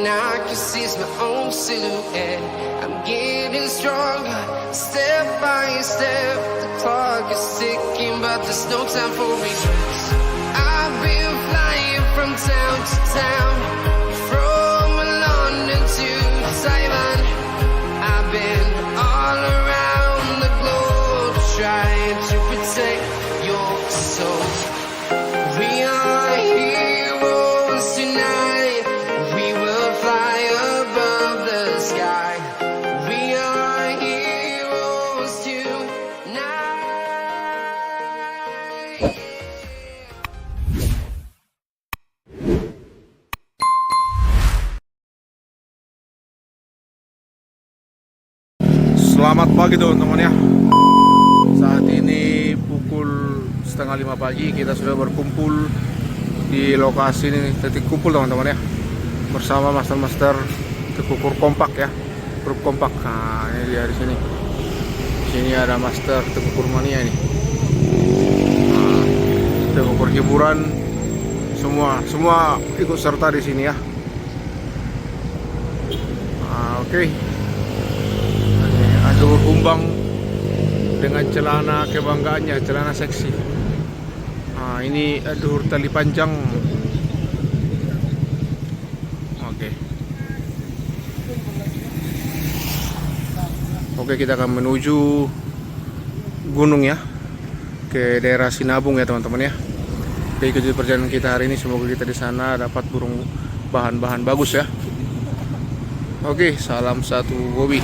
and I can see my own silhouette. I'm getting stronger, step by step. The clock is ticking, but there's no time for regrets. I've been flying from town to town, from London to Taiwan. I've been all around the globe trying to protect your soul. We are heroes tonight. We will fly above the sky. We are heroes tonight. Selamat pagi teman-teman ya. Saat ini pukul 4:30 pagi. Kita sudah berkumpul di lokasi ini, titik kumpul teman-teman ya, bersama master-master Tekukur kompak ya, grup kompak. Nah ini dia di sini. Di sini ada master Tekukur mania ini. Nah, Tekukur hiburan, semua ikut serta di sini ya. Nah, oke. Ada berkumbang dengan celana kebanggaannya, celana seksi. Nah, ini aduh tali panjang. Oke, kita akan menuju gunung ya, ke daerah Sinabung ya teman-teman ya. Oke, ikuti perjalanan kita hari ini. Semoga kita di sana dapat burung bahan-bahan bagus ya. Oke, salam satu Bobby.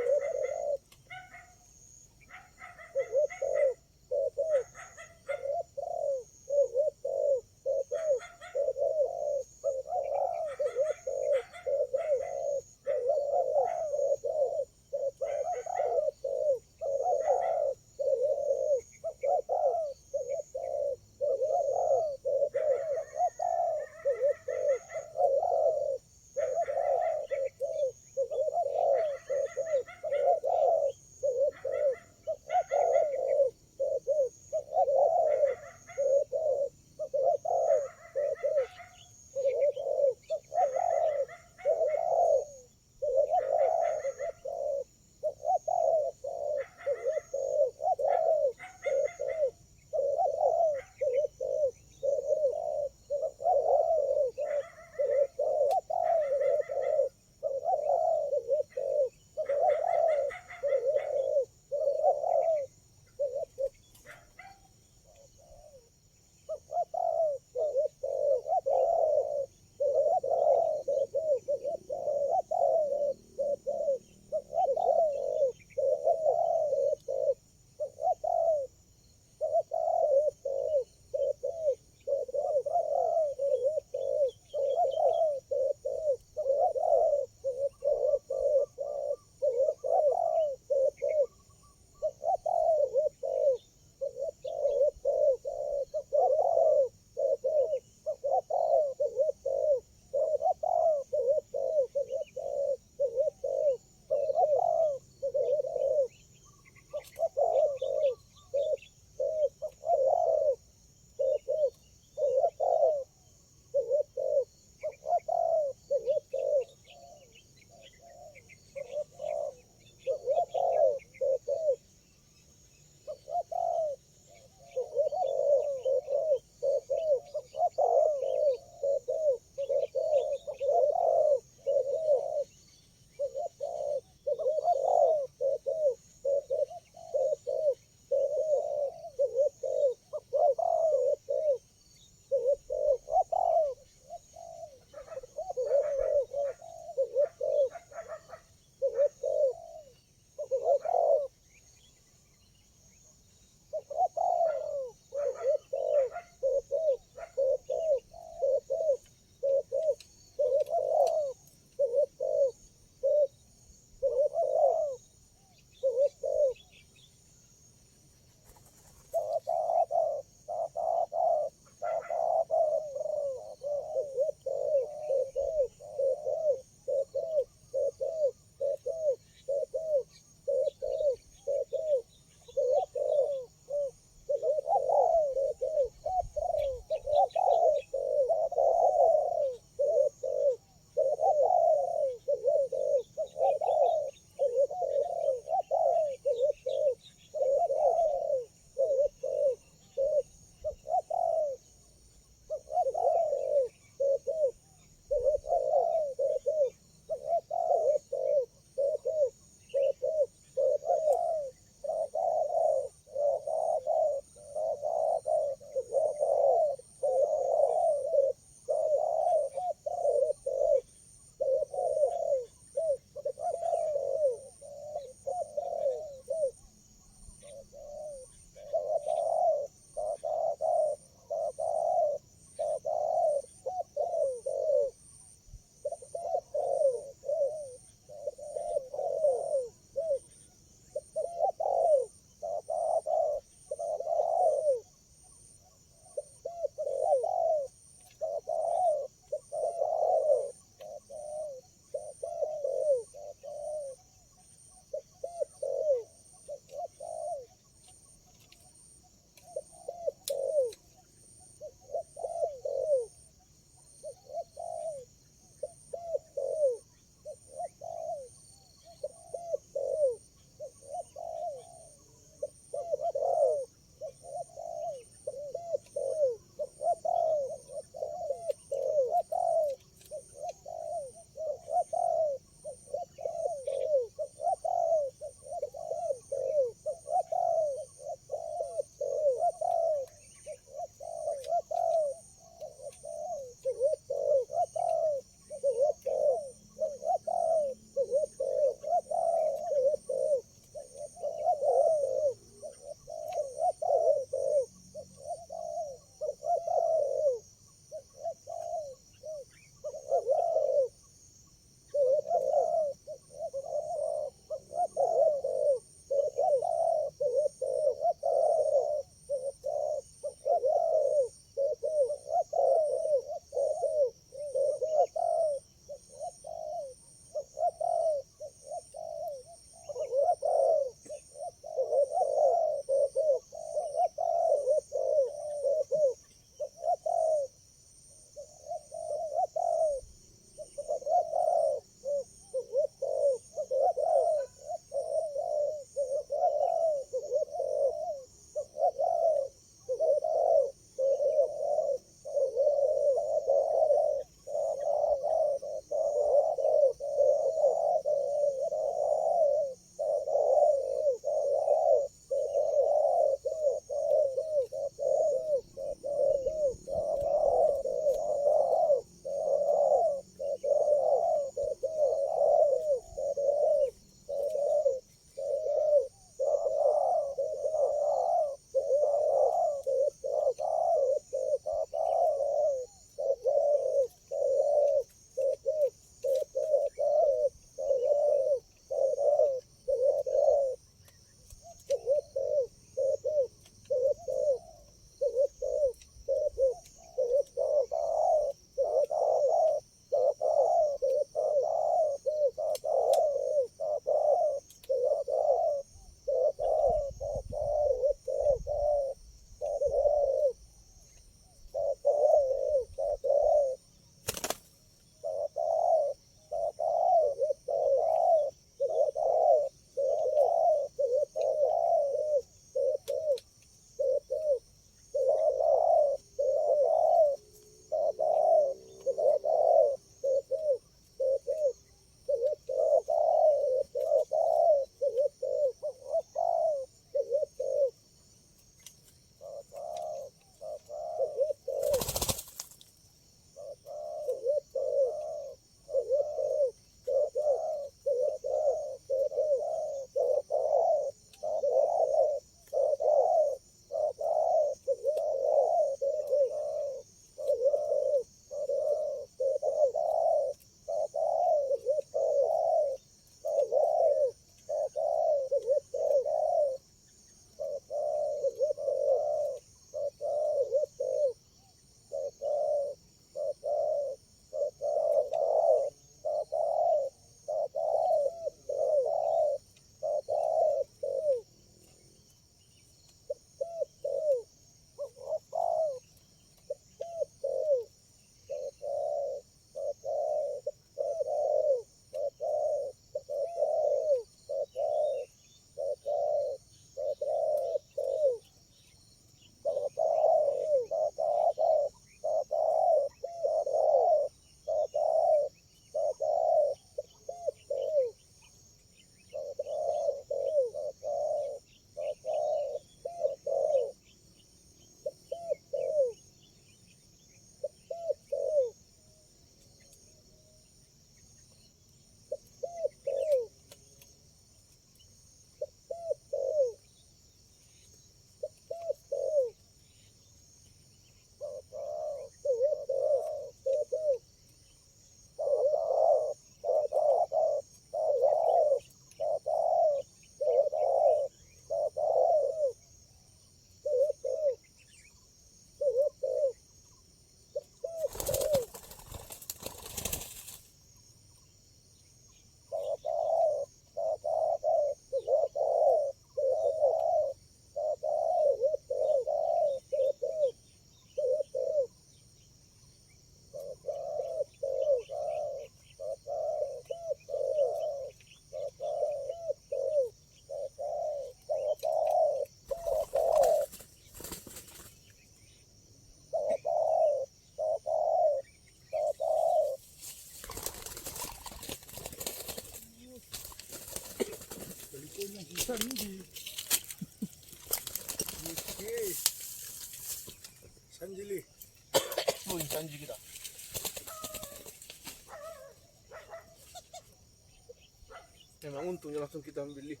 satunya langsung kita ambil nih.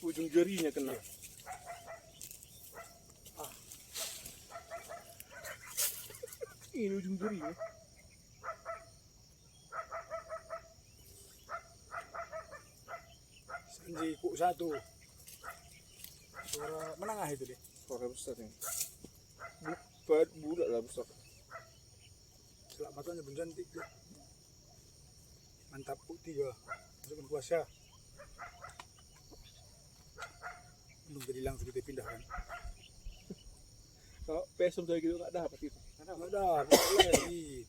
Ujung jarinya kena. Ini ujung jarinya. Sanji kok satu. Suara menengah itu deh. Suara besar ini. Budak lah besar. Selamatnya pun cantik deh. Mantap puk 3. Masukkan kuasa. Belum jadi langsung kita pindahkan. Kalau pesum saya gitu nggak dapat itu. Nggak ada, lagi.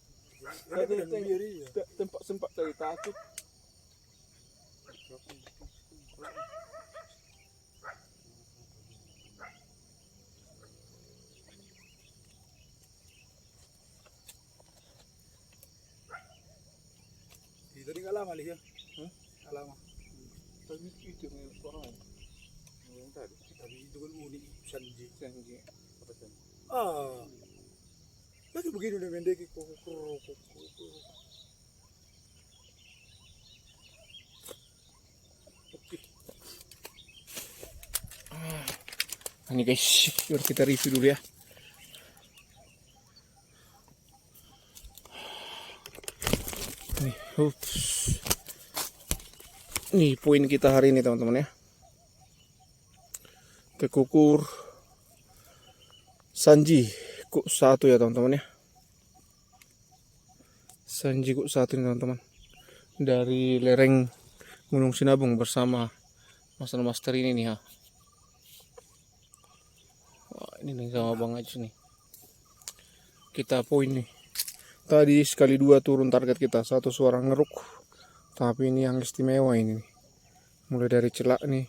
Tempat sempat saya takut. Tadi nggak lama lihat. Nggak lama. Tapi itu yang suara yang tadi. Tapi itu kan unik Sanji. Apa sih? Lagi begini udah mendeki kok. Ini guys, yuk kita review dulu ya. Nih, nih poin kita hari ini teman-teman ya. Tekukur Sanji kok 1 ya teman-teman ya. Sanji kok 1 nih teman-teman. Dari lereng Gunung Sinabung bersama master ini nih ya. Wah, ini nih sama Bang Ajis nih. Kita poin nih. Tadi sekali 2 turun target kita, 1 suara ngeruk. Tapi ini yang istimewa ini nih. Mulai dari celak nih.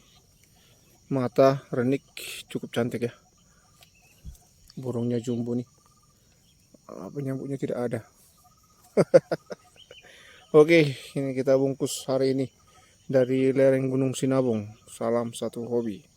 Mata, renik, cukup cantik ya. Burungnya jumbo nih. Penyambutnya tidak ada. Oke, ini kita bungkus hari ini dari lereng Gunung Sinabung. Salam satu hobi.